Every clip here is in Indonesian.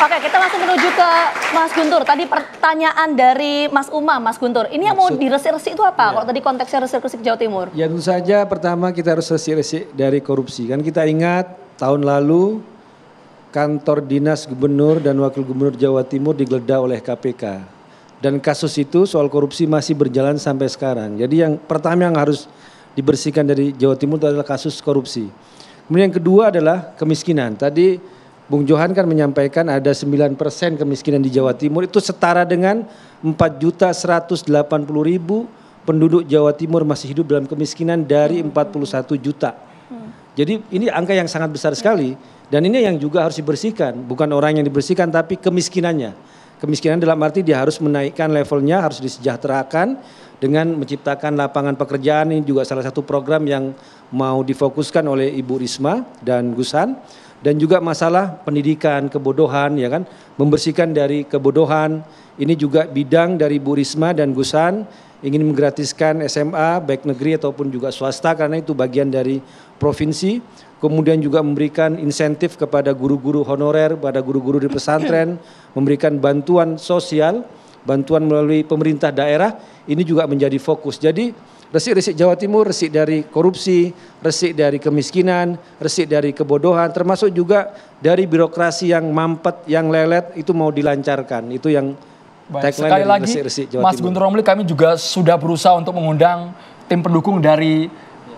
Oke, kita langsung menuju ke Mas Guntur. Tadi pertanyaan dari Mas Umam, Mas Guntur. Ini yang mau diresik-resik itu apa? Kalau tadi konteksnya resik-resik Jawa Timur. Ya tentu saja pertama kita harus resik-resik dari korupsi. Kan kita ingat tahun lalu kantor dinas gubernur dan wakil gubernur Jawa Timur digeledah oleh KPK. Dan kasus itu soal korupsi masih berjalan sampai sekarang. Jadi yang pertama yang harus dibersihkan dari Jawa Timur itu adalah kasus korupsi. Kemudian yang kedua adalah kemiskinan. Tadi Bung Johan kan menyampaikan ada 9% kemiskinan di Jawa Timur, itu setara dengan 4.180.000 penduduk Jawa Timur masih hidup dalam kemiskinan dari 41 juta. Jadi ini angka yang sangat besar sekali dan ini yang juga harus dibersihkan, bukan orang yang dibersihkan tapi kemiskinannya. Kemiskinan dalam arti dia harus menaikkan levelnya, harus disejahterakan dengan menciptakan lapangan pekerjaan. Ini juga salah satu program yang mau difokuskan oleh Ibu Risma dan Gusan. Dan juga masalah pendidikan, kebodohan, ya kan, membersihkan dari kebodohan. Ini juga bidang dari Bu Risma dan Gusan ingin menggratiskan SMA baik negeri ataupun juga swasta karena itu bagian dari provinsi. Kemudian juga memberikan insentif kepada guru-guru honorer, pada guru-guru di pesantren, memberikan bantuan sosial, bantuan melalui pemerintah daerah. Ini juga menjadi fokus. Jadi resik-resik Jawa Timur, resik dari korupsi, resik dari kemiskinan, resik dari kebodohan, termasuk juga dari birokrasi yang mampet, yang lelet, itu mau dilancarkan. Itu yang tagline sekali dari lagi, resik-resik Jawa Mas Timur. Guntur Romli, kami juga sudah berusaha untuk mengundang tim pendukung dari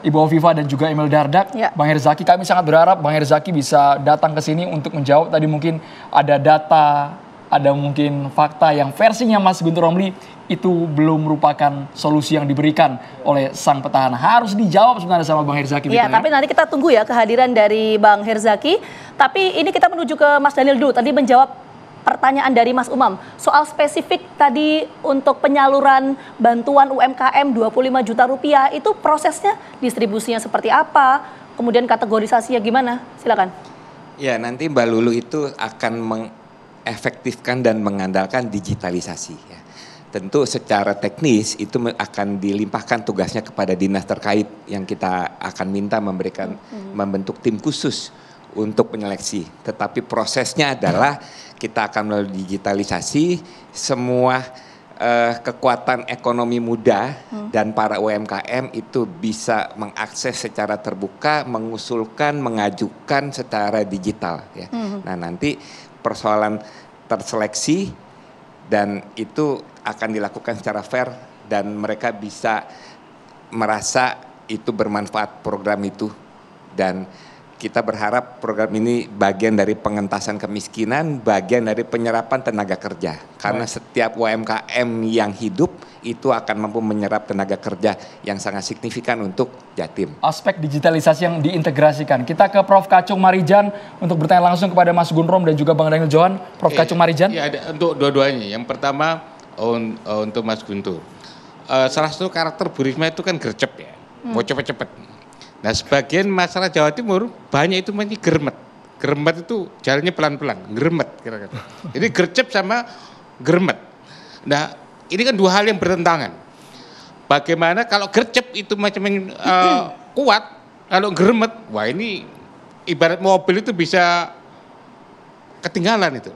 Ibu Hovifa dan juga Emil Dardak, Bang Herzaki. Kami sangat berharap Bang Herzaki bisa datang ke sini untuk menjawab. Tadi mungkin ada data, ada mungkin fakta yang versinya Mas Guntur Romli itu belum merupakan solusi yang diberikan oleh sang petahana. Harus dijawab sebenarnya sama Bang Herzaki. Iya, tapi nanti kita tunggu ya kehadiran dari Bang Herzaki. Tapi ini kita menuju ke Mas Daniel dulu. Tadi menjawab pertanyaan dari Mas Umam. Soal spesifik tadi untuk penyaluran bantuan UMKM 25 juta rupiah, itu prosesnya distribusinya seperti apa? Kemudian kategorisasinya gimana? Silakan. Ya, nanti Mbak Lulu itu akan mengefektifkan dan mengandalkan digitalisasi ya. Tentu secara teknis itu akan dilimpahkan tugasnya kepada dinas terkait yang kita akan minta memberikan membentuk tim khusus untuk penyeleksi. Tetapi prosesnya adalah kita akan melalui digitalisasi semua kekuatan ekonomi muda dan para UMKM itu bisa mengakses secara terbuka, mengusulkan, mengajukan secara digital ya. Nah, nanti persoalan terseleksi dan itu akan dilakukan secara fair dan mereka bisa merasa itu bermanfaat program itu. Dan kita berharap program ini bagian dari pengentasan kemiskinan, bagian dari penyerapan tenaga kerja. Karena setiap UMKM yang hidup itu akan mampu menyerap tenaga kerja yang sangat signifikan untuk Jatim. Aspek digitalisasi yang diintegrasikan. Kita ke Prof. Kacung Marijan untuk bertanya langsung kepada Mas Gunrom dan juga Bang Daniel Johan. Prof. Kacung Marijan. Ya, ada untuk dua-duanya. Yang pertama untuk Mas Guntur. Salah satu karakter Bu Risma itu kan gercep ya, mau cepet-cepet. Nah, sebagian masyarakat Jawa Timur banyak itu masih geremet. Geremet itu jalannya pelan-pelan, geremet kira-kira. Jadi gercep sama geremet. Nah, ini kan dua hal yang bertentangan. Bagaimana kalau gercep itu macam kuat, kalau geremet, wah ini ibarat mobil itu bisa ketinggalan itu.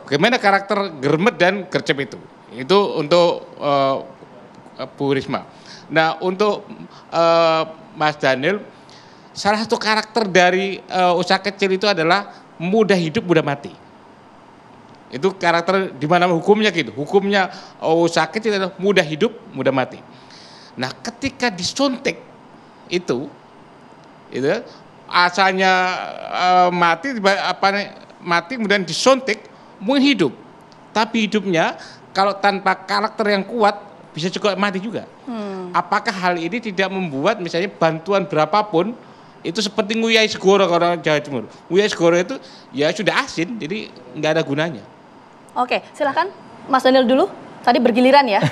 Bagaimana karakter geremet dan gercep itu? Itu untuk Bu Risma. Nah, untuk Mas Daniel, salah satu karakter dari usaha kecil itu adalah mudah hidup, mudah mati. Itu karakter di mana hukumnya gitu. Hukumnya usaha kecil adalah mudah hidup, mudah mati. Nah, ketika disuntik itu asalnya mati kemudian disuntik mungkin hidup. Tapi hidupnya kalau tanpa karakter yang kuat bisa juga mati juga. Apakah hal ini tidak membuat misalnya bantuan berapapun itu seperti nguyai segoro orang Jawa Timur. Nguyai segoro itu ya sudah asin, jadi nggak ada gunanya. Oke, silakan Mas Daniel dulu. Tadi bergiliran ya.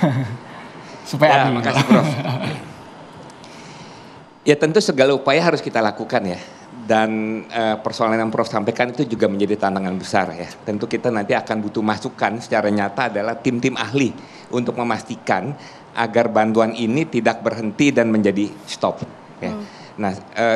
Supaya ya, makasih Prof. Ya tentu segala upaya harus kita lakukan ya. Dan persoalan yang Prof sampaikan itu juga menjadi tantangan besar ya. Tentu kita nanti akan butuh masukan secara nyata adalah tim-tim ahli untuk memastikan agar bantuan ini tidak berhenti dan menjadi stop. Ya. Nah,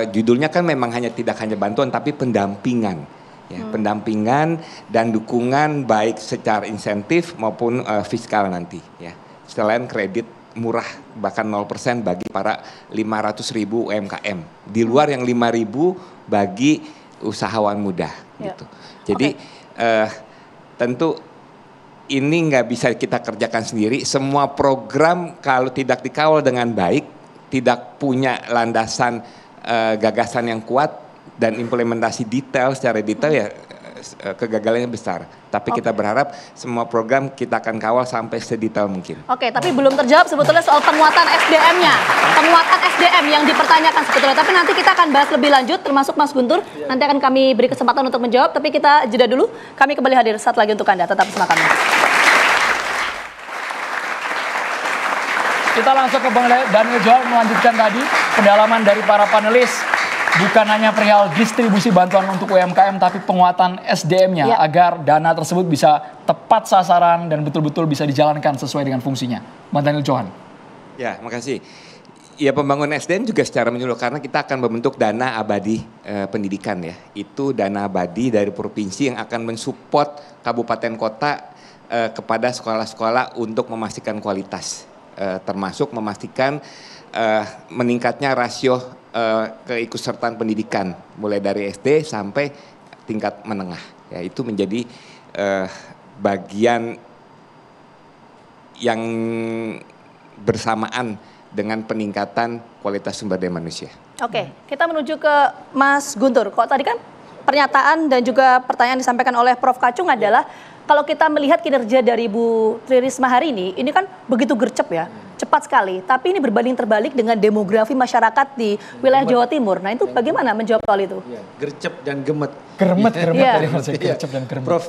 judulnya kan memang tidak hanya bantuan tapi pendampingan. ya, pendampingan dan dukungan baik secara insentif maupun fiskal nanti ya. Selain kredit murah bahkan 0% bagi para 500.000 UMKM. Di luar yang 5.000 bagi usahawan muda gitu. Jadi tentu ini nggak bisa kita kerjakan sendiri. Semua program kalau tidak dikawal dengan baik, tidak punya landasan gagasan yang kuat dan implementasi detail secara detail ya kegagalannya besar. Tapi kita berharap semua program kita akan kawal sampai sedetail mungkin. Oke, tapi belum terjawab sebetulnya soal penguatan SDM-nya. Penguatan SDM yang dipertanyakan sebetulnya. Tapi nanti kita akan bahas lebih lanjut termasuk Mas Guntur. Nanti akan kami beri kesempatan untuk menjawab. Tapi kita jeda dulu. Kami kembali hadir saat lagi untuk Anda. Tetap bersama kami. Kita langsung ke Bang Daniel Johan melanjutkan tadi pendalaman dari para panelis. Bukan hanya perihal distribusi bantuan untuk UMKM, tapi penguatan SDM-nya agar dana tersebut bisa tepat sasaran dan betul-betul bisa dijalankan sesuai dengan fungsinya. Bang Daniel Johan. Ya, makasih. Ya, pembangunan SDM juga secara menyeluruh karena kita akan membentuk dana abadi pendidikan ya. Itu dana abadi dari provinsi yang akan mensupport kabupaten kota kepada sekolah-sekolah untuk memastikan kualitas, termasuk memastikan meningkatnya rasio keikutsertaan pendidikan mulai dari SD sampai tingkat menengah ya, itu menjadi bagian yang bersamaan dengan peningkatan kualitas sumber daya manusia. Oke, kita menuju ke Mas Guntur. Kok tadi kan pernyataan dan juga pertanyaan disampaikan oleh Prof. Kacung adalah kalau kita melihat kinerja dari Bu Tri Risma hari ini kan begitu gercep ya. Cepat sekali, tapi ini berbanding terbalik dengan demografi masyarakat di wilayah Jawa Timur. Nah itu bagaimana menjawab soal itu? Ya, gercep dan gemet. Gercep dan gemet. Prof.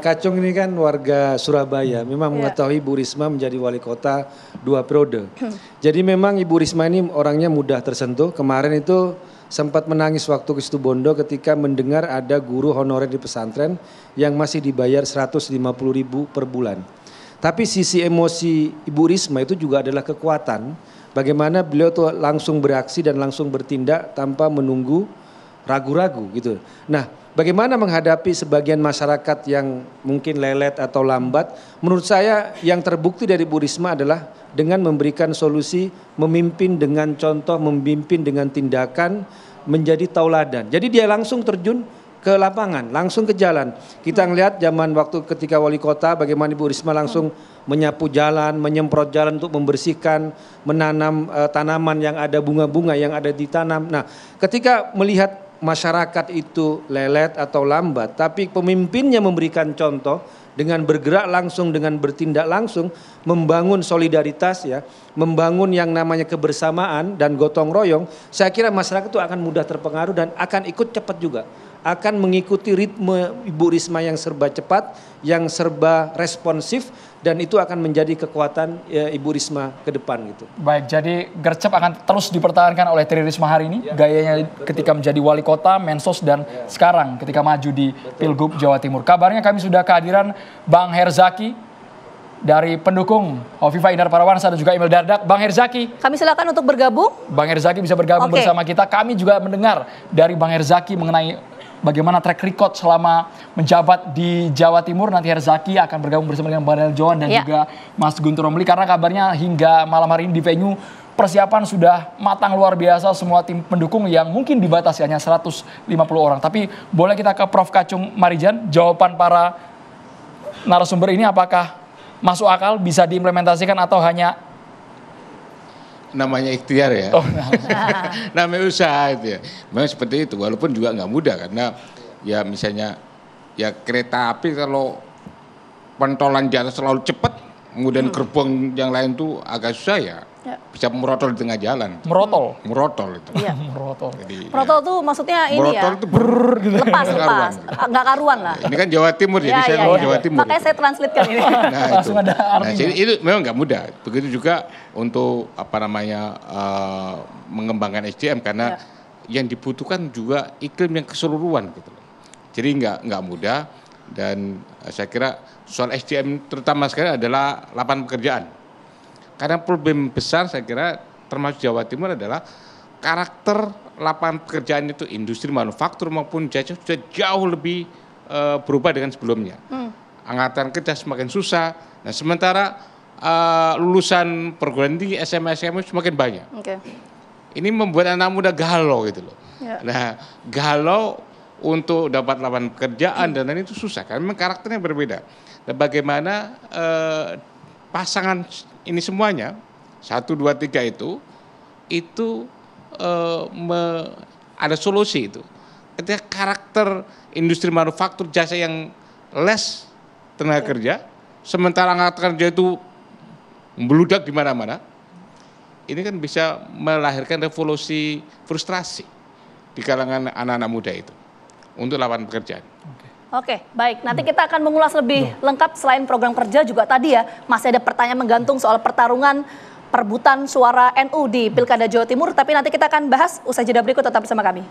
Kacung ini kan warga Surabaya, memang mengetahui Ibu Risma menjadi wali kota 2 periode. Jadi memang Ibu Risma ini orangnya mudah tersentuh. Kemarin itu sempat menangis waktu ke Situbondo ketika mendengar ada guru honorer di pesantren yang masih dibayar 150.000 per bulan. Tapi sisi emosi Ibu Risma itu juga adalah kekuatan. Bagaimana beliau tuh langsung bereaksi dan langsung bertindak tanpa menunggu ragu-ragu gitu. Nah, bagaimana menghadapi sebagian masyarakat yang mungkin lelet atau lambat? Menurut saya yang terbukti dari Ibu Risma adalah dengan memberikan solusi, memimpin dengan contoh, memimpin dengan tindakan, menjadi tauladan. Jadi dia langsung terjun ke lapangan, langsung ke jalan. Kita ngelihat zaman waktu ketika wali kota bagaimana Ibu Risma langsung menyapu jalan, menyemprot jalan untuk membersihkan, menanam tanaman yang ada bunga-bunga yang ada ditanam. Nah, ketika melihat masyarakat itu lelet atau lambat, tapi pemimpinnya memberikan contoh dengan bergerak langsung, dengan bertindak langsung, membangun solidaritas ya, membangun yang namanya kebersamaan dan gotong royong, saya kira masyarakat itu akan mudah terpengaruh dan akan ikut cepat juga. Akan mengikuti ritme Ibu Risma yang serba cepat, yang serba responsif, dan itu akan menjadi kekuatan Ibu Risma ke depan gitu. Baik, jadi gercep akan terus dipertahankan oleh Tri Risma hari ini, gayanya ketika menjadi wali kota, mensos, dan sekarang ketika maju di Pilgub Jawa Timur. Kabarnya kami sudah kehadiran Bang Herzaki dari pendukung Hovifah Indar Parawansa dan juga Emil Dardak. Bang Herzaki. Kami silakan untuk bergabung. Bang Herzaki bisa bergabung bersama kita. Kami juga mendengar dari Bang Herzaki mengenai bagaimana track record selama menjabat di Jawa Timur. Nanti Herzaki akan bergabung bersama dengan Bang Daniel Johan dan juga Mas Guntur Romli. Karena kabarnya hingga malam hari ini di venue persiapan sudah matang luar biasa. Semua tim pendukung yang mungkin dibatasi hanya 150 orang. Tapi boleh kita ke Prof. Kacung Marijan. Jawaban para narasumber ini apakah masuk akal, bisa diimplementasikan atau hanya namanya ikhtiar ya, namanya usaha itu ya. Memang seperti itu, walaupun juga nggak mudah karena ya misalnya ya kereta api kalau pentolan di atas selalu cepat, kemudian gerbong yang lain tuh agak susah ya. Bisa merotol di tengah jalan. Merotol itu. Iya. Merotol tuh maksudnya ini merotol ya. Itu lepas. Nggak karuan lah. Ini kan Jawa Timur jadi saya mau Jawa Timur. Makanya saya translate kan ini. Nah, jadi itu memang nggak mudah. Begitu juga untuk mengembangkan SDM karena yang dibutuhkan juga iklim yang keseluruhan gitu. Jadi nggak mudah dan saya kira soal SDM terutama sekali adalah lapangan pekerjaan. Karena problem besar saya kira termasuk Jawa Timur adalah karakter lapangan pekerjaan itu industri manufaktur maupun jasa sudah jauh lebih berubah dengan sebelumnya. Angkatan kerja semakin susah. Nah, sementara lulusan perguruan tinggi SMA semakin banyak. Ini membuat anak muda galau gitu loh. Nah, galau untuk dapat lapangan pekerjaan dan lain itu susah karena memang karakternya berbeda. Dan bagaimana pasangan ini semuanya 1, 2, 3 itu ada solusi itu. Ketika karakter industri manufaktur jasa yang less tenaga kerja, sementara angkatan kerja itu meludak di mana-mana, ini kan bisa melahirkan revolusi frustrasi di kalangan anak-anak muda itu untuk lapangan pekerjaan. Oke, baik. Nanti kita akan mengulas lebih lengkap selain program kerja juga tadi ya, masih ada pertanyaan menggantung soal pertarungan perebutan suara NU di Pilkada Jawa Timur, tapi nanti kita akan bahas usai jeda berikut, tetap bersama kami.